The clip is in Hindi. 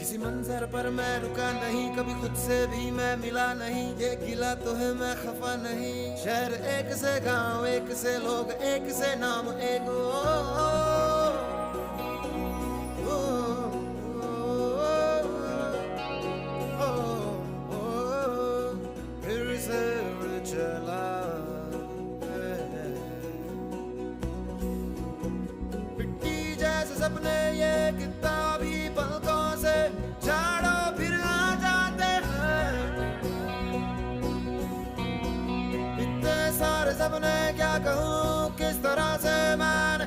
किसी मंजर पर मैं रुका नहीं, कभी खुद से भी मैं मिला नहीं। ये गिला तो है मैं खफा नहीं। शहर एक से गांव, एक से लोग, एक से नाम, एक फिर से उड़ चला मिट्टी जैसे सपने ये किताबी पलकों से झाड़ो फिर आ जाते हैं। इतने सारे सपने क्या कहूँ, किस तरह से मैंने